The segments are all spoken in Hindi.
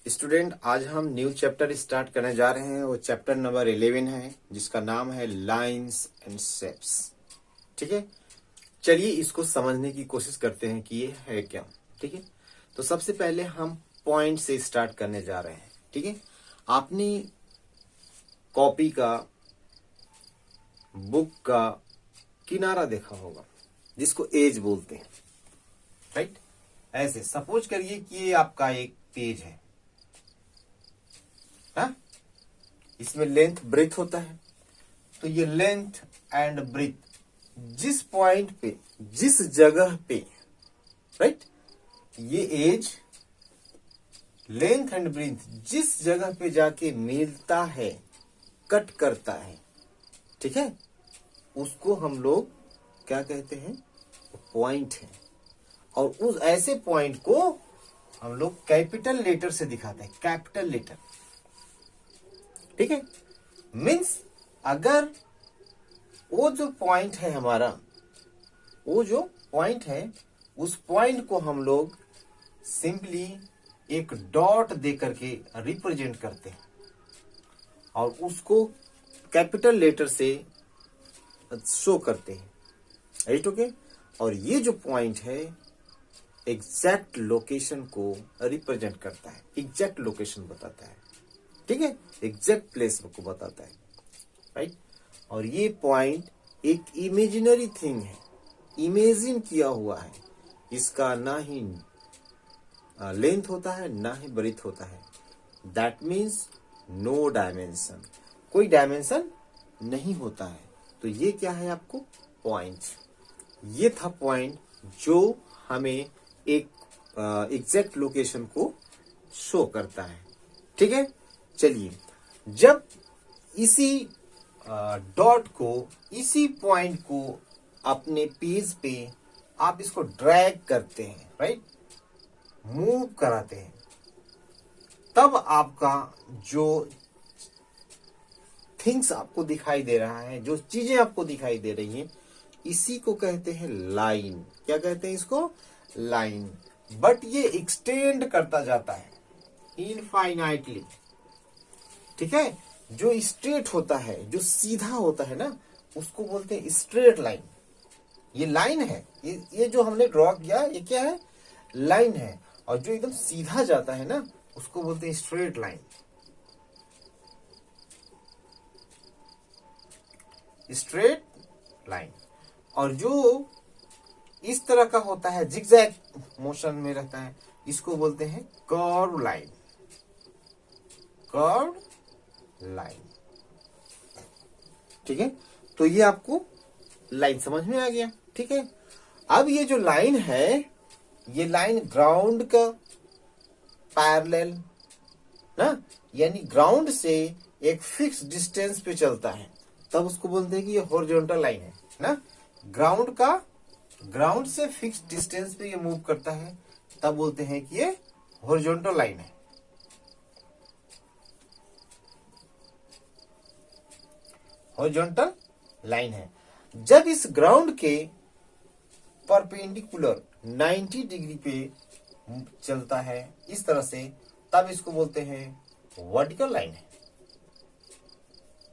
स्टूडेंट, आज हम न्यू चैप्टर स्टार्ट करने जा रहे हैं। वो चैप्टर नंबर 11 है जिसका नाम है लाइंस एंड शेप्स। ठीक है, चलिए इसको समझने की कोशिश करते हैं कि ये है क्या। ठीक है, तो सबसे पहले हम पॉइंट से स्टार्ट करने जा रहे हैं। ठीक है, आपने कॉपी का, बुक का किनारा देखा होगा जिसको एज बोलते हैं, राइट। ऐसे सपोज करिए कि ये आपका एक पेज है, हा? इसमें लेंथ ब्रेथ होता है। तो ये लेंथ एंड ब्रेथ जिस पॉइंट पे, जिस जगह पे, राइट, ये एज लेंथ एंड ब्रेथ जिस जगह पे जाके मिलता है, कट करता है, ठीक है, उसको हम लोग क्या कहते हैं? पॉइंट है। और उस ऐसे पॉइंट को हम लोग कैपिटल लेटर से दिखाते हैं, कैपिटल लेटर। ठीक है, मीन्स अगर वो जो पॉइंट है हमारा, वो जो पॉइंट है, उस पॉइंट को हम लोग सिंपली एक डॉट दे करके रिप्रेजेंट करते हैं और उसको कैपिटल लेटर से शो करते हैं, राइट। ओके, और ये जो पॉइंट है एग्जैक्ट लोकेशन को रिप्रेजेंट करता है, एग्जैक्ट लोकेशन बताता है। ठीक है, एग्जैक्ट प्लेस को बताता है, राइट। और ये पॉइंट एक इमेजिनरी थिंग है, इमेजिन किया हुआ है। इसका ना ही लेंथ होता है ना ही ब्रेथ होता है। दैट मीन्स नो डायमेंशन, कोई डायमेंशन नहीं होता है। तो ये क्या है? आपको पॉइंट। ये था पॉइंट जो हमें एक एग्जैक्ट लोकेशन को शो करता है। ठीक है, चलिए, जब इसी डॉट को, इसी पॉइंट को अपने पेज पे आप इसको ड्रैग करते हैं, राइट, मूव कराते हैं, तब आपका जो थिंग्स आपको दिखाई दे रहा है, जो चीजें आपको दिखाई दे रही हैं, इसी को कहते हैं लाइन। क्या कहते हैं इसको? लाइन। बट ये एक्सटेंड करता जाता है इनफाइनाइटली। ठीक है, जो स्ट्रेट होता है, जो सीधा होता है ना, उसको बोलते हैं स्ट्रेट लाइन। ये लाइन है, ये जो हमने ड्रॉ किया, ये क्या है? लाइन है। और जो एकदम सीधा जाता है ना, उसको बोलते हैं स्ट्रेट लाइन, स्ट्रेट लाइन। और जो इस तरह का होता है, जिगजैग मोशन में रहता है, इसको बोलते हैं कर्व लाइन, कर्व लाइन। ठीक है, तो ये आपको लाइन समझ में आ गया। ठीक है, अब ये जो लाइन है, ये लाइन ग्राउंड का पैरेलल ना, यानी ग्राउंड से एक फिक्स डिस्टेंस पे चलता है, तब उसको बोलते हैं कि ये हॉरिजॉन्टल लाइन है ना। ग्राउंड से फिक्स डिस्टेंस पे ये मूव करता है, तब बोलते हैं कि ये हॉरिजॉन्टल लाइन है। हॉरिजॉन्टल लाइन है। जब इस ग्राउंड के परपेंडिकुलर 90 डिग्री पे चलता है इस तरह से, तब इसको बोलते हैं वर्टिकल लाइन है।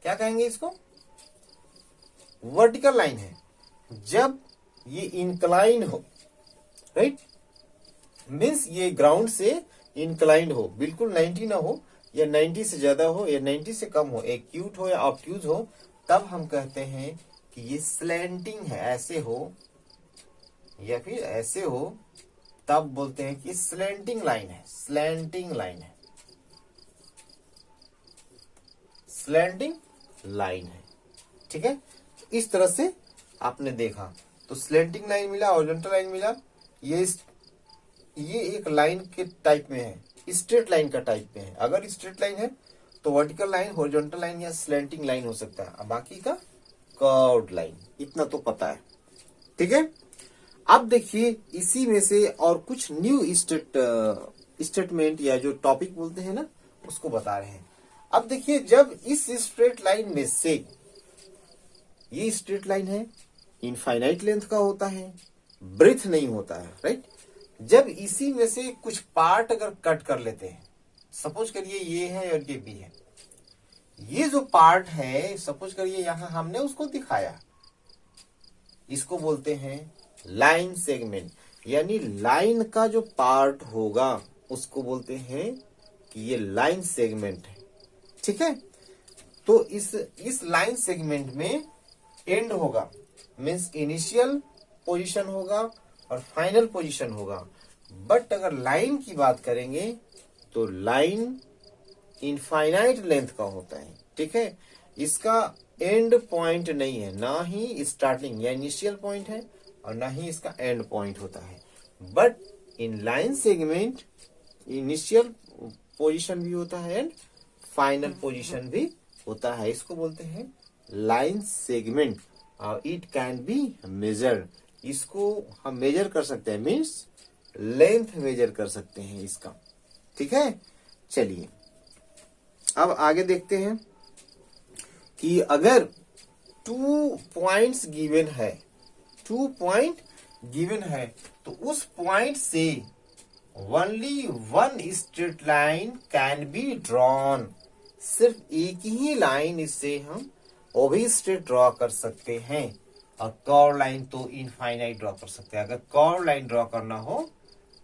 क्या कहेंगे इसको? वर्टिकल लाइन है। जब ये इंक्लाइन हो, राइट, मीन्स ये ग्राउंड से इंक्लाइंड हो, बिल्कुल 90 ना हो, या 90 से ज्यादा हो, या 90 से कम हो, एक्यूट हो या ऑब्ट्यूज हो, तब हम कहते हैं कि ये स्लैंटिंग है, ऐसे हो या फिर ऐसे हो, तब बोलते हैं कि स्लैंटिंग लाइन है, स्लैंटिंग लाइन है, स्लैंटिंग लाइन है। ठीक है, इस तरह से आपने देखा, तो स्लैंटिंग लाइन मिला, हॉरिजॉन्टल लाइन मिला। ये एक लाइन के टाइप में है, स्ट्रेट लाइन का टाइप में है। अगर स्ट्रेट लाइन है तो वर्टिकल लाइन, हॉरिजॉन्टल लाइन या स्लैंटिंग लाइन हो सकता है, बाकी का कर्व्ड लाइन। इतना तो पता है। ठीक है, अब देखिए इसी में से और कुछ न्यू स्टेटमेंट या जो टॉपिक बोलते हैं ना, उसको बता रहे हैं। अब देखिए, जब इस स्ट्रेट लाइन में से, ये स्ट्रेट लाइन है, इनफाइनाइट लेंथ का होता है, ब्रेथ नहीं होता है, राइट। जब इसी में से कुछ पार्ट अगर कट कर लेते हैं, सपोज करिए ये है और ये बी है। ये जो पार्ट है सपोज करिए यहां हमने उसको दिखाया, इसको बोलते हैं लाइन सेगमेंट, यानी लाइन का जो पार्ट होगा उसको बोलते हैं कि ये लाइन सेगमेंट है। ठीक है, तो इस लाइन सेगमेंट में एंड होगा, मीन्स इनिशियल पोजीशन होगा और फाइनल पोजीशन होगा। बट अगर लाइन की बात करेंगे तो लाइन इनफाइनाइट लेंथ का होता है। ठीक है, इसका एंड पॉइंट नहीं है, ना ही स्टार्टिंग या इनिशियल पॉइंट है और ना ही इसका एंड पॉइंट होता है। But in line segment initial position भी होता है एंड फाइनल पोजीशन भी होता है। इसको बोलते हैं line segment. It can be measure, इसको हम मेजर कर सकते हैं, मीन्स लेंथ मेजर कर सकते हैं इसका। ठीक है, चलिए अब आगे देखते हैं कि अगर 2 पॉइंट्स गिवन है, 2 पॉइंट गिवन है, तो उस पॉइंट से only one straight line can be drawn. सिर्फ एक ही लाइन इससे हम वो भी स्ट्रेट ड्रॉ कर सकते हैं, और कर्व लाइन तो इनफाइनाइट ड्रॉ कर सकते हैं। अगर कर्व लाइन ड्रॉ करना हो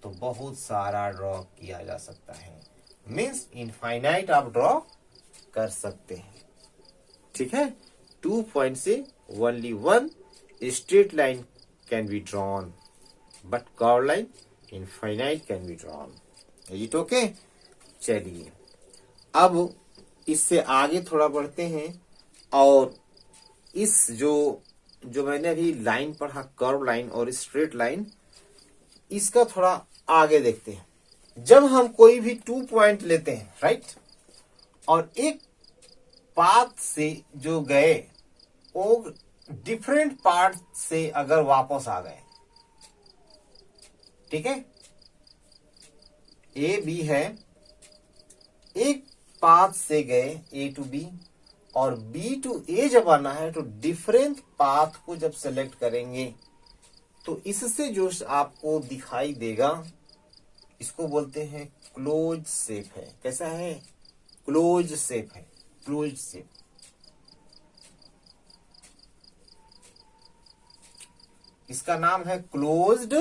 तो बहुत सारा ड्रॉ किया जा सकता है, मीन्स इनफाइनाइट आप ड्रॉ कर सकते हैं। ठीक है, 2 पॉइंट से only one straight line can be drawn, but curve line infinite can be drawn. It okay. चलिए अब इससे आगे थोड़ा बढ़ते हैं, और इस जो मैंने अभी लाइन पढ़ा, कर्व लाइन और स्ट्रेट लाइन, इसका थोड़ा आगे देखते हैं। जब हम कोई भी 2 पॉइंट लेते हैं, राइट, और एक पाथ से जो गए वो डिफरेंट पार्ट से अगर वापस आ गए, ठीक है, ए बी है, एक पाथ से गए ए टू बी और बी टू ए जब आना है तो डिफरेंट पाथ को जब सेलेक्ट करेंगे तो इससे जो आपको दिखाई देगा इसको बोलते हैं क्लोज शेप है। कैसा है? क्लोज शेप है, क्लोज शेप। इसका नाम है क्लोज्ड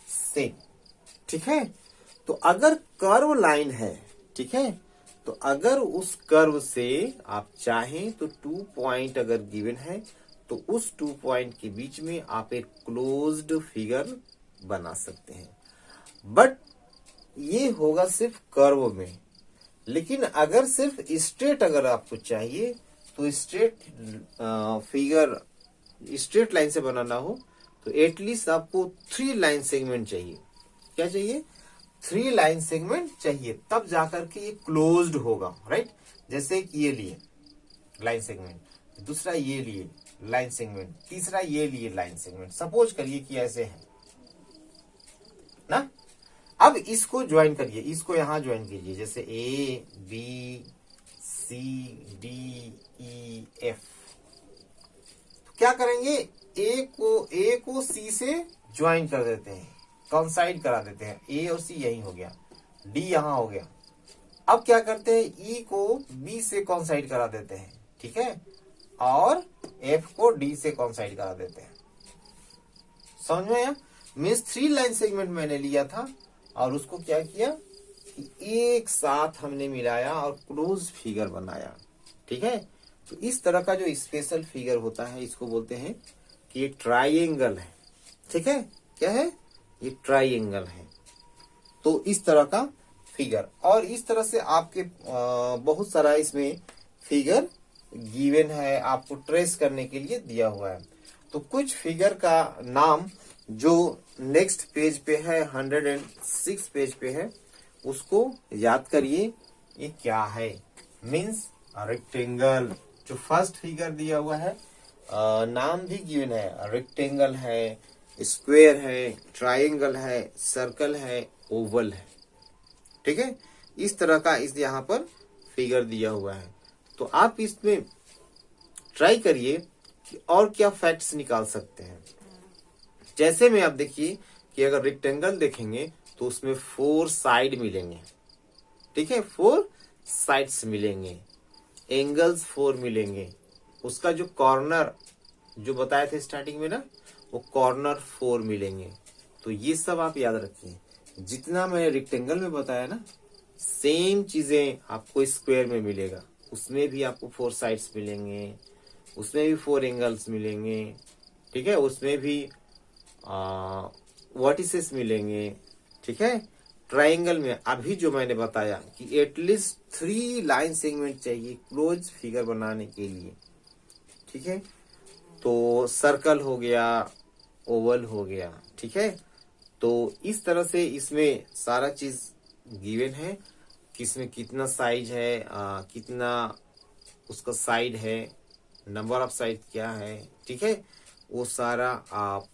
शेप। ठीक है, तो अगर कर्व लाइन है, ठीक है, तो अगर उस कर्व से आप चाहें तो 2 पॉइंट अगर गिवन है तो उस 2 पॉइंट के बीच में आप एक क्लोज्ड फिगर बना सकते हैं। बट ये होगा सिर्फ कर्व में, लेकिन अगर सिर्फ स्ट्रेट अगर आपको चाहिए तो स्ट्रेट फिगर स्ट्रेट लाइन से बनाना हो तो एटलीस्ट आपको 3 लाइन सेगमेंट चाहिए। क्या चाहिए? 3 लाइन सेगमेंट चाहिए, तब जाकर के ये क्लोज्ड होगा, राइट। जैसे कि ये लिए लाइन सेगमेंट, दूसरा ये लिए लाइन सेगमेंट, तीसरा ये लिए लाइन सेगमेंट। सपोज करिए कि ऐसे है ना। अब इसको ज्वाइन करिए, इसको यहां ज्वाइन कीजिए, जैसे A B C D E F. क्या करेंगे? ए को सी से ज्वाइन कर देते हैं, कॉन्साइड करा देते हैं। ए और सी यही हो गया, डी यहां हो गया। अब क्या करते हैं? ई को बी से कॉन्साइड करा देते हैं, ठीक है, और एफ को डी से कॉन्साइड करा देते हैं। समझ में आया? मीन्स 3 लाइन सेगमेंट मैंने लिया था और उसको क्या किया कि एक साथ हमने मिलाया और क्लोज फिगर बनाया। ठीक है, तो इस तरह का जो स्पेशल फिगर होता है इसको बोलते हैं कि ये ट्राइंगल है। ठीक है, क्या है? ये ट्राइंगल है। तो इस तरह का फिगर, और इस तरह से आपके बहुत सारा इसमें फिगर गिवन है, आपको ट्रेस करने के लिए दिया हुआ है। तो कुछ फिगर का नाम जो नेक्स्ट पेज पे है, 106 पेज पे है, उसको याद करिए। ये क्या है? Means rectangle. जो फर्स्ट फिगर दिया हुआ है, नाम भी गिवन है, रेक्टेंगल है, स्क्वायर है, ट्राइंगल है, सर्कल है, ओवल है। ठीक है, इस तरह का इस यहाँ पर फिगर दिया हुआ है। तो आप इसमें ट्राई करिए कि और क्या फैक्ट्स निकाल सकते हैं। जैसे में आप देखिए कि अगर रेक्टेंगल देखेंगे तो उसमें 4 साइड मिलेंगे। ठीक है, 4 साइड्स मिलेंगे, एंगल्स 4 मिलेंगे, उसका जो कॉर्नर जो बताए थे स्टार्टिंग में ना, वो कॉर्नर 4 मिलेंगे। तो ये सब आप याद रखिए, जितना मैंने रेक्टेंगल में बताया ना, सेम चीजें आपको स्क्वायर में मिलेगा। उसमें भी आपको 4 साइड्स मिलेंगे, उसमें भी 4 एंगल्स मिलेंगे, ठीक है, उसमें भी वर्टिसेस मिलेंगे, ठीक है। ट्राइंगल में अभी जो मैंने बताया कि एटलीस्ट 3 लाइन सेगमेंट चाहिए क्लोज फिगर बनाने के लिए, ठीक है। तो सर्कल हो गया, ओवल हो गया, ठीक है। तो इस तरह से इसमें सारा चीज गिवन है कि इसमें कितना साइज है, कितना उसका साइड है, नंबर ऑफ साइड क्या है, ठीक है। वो सारा आप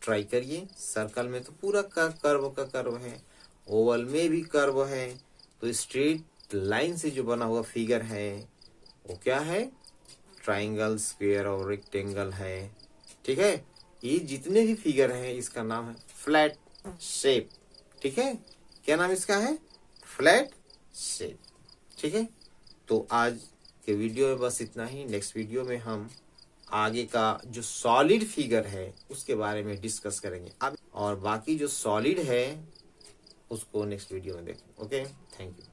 ट्राई करिए। सर्कल में तो पूरा कर्व का कर्व है, ओवल में भी कर्व है, तो स्ट्रेट लाइन से जो बना हुआ फिगर है वो क्या है, ट्राइंगल, स्क्वायर और रेक्टेंगल है, ठीक है। ये जितने भी फिगर है इसका नाम है फ्लैट शेप, ठीक है। क्या नाम इसका है, फ्लैट शेप, ठीक है। तो आज के वीडियो में बस इतना ही। नेक्स्ट वीडियो में हम आगे का जो सॉलिड फिगर है उसके बारे में डिस्कस करेंगे अब, और बाकी जो सॉलिड है उसको नेक्स्ट वीडियो में देखें। Okay, thank you.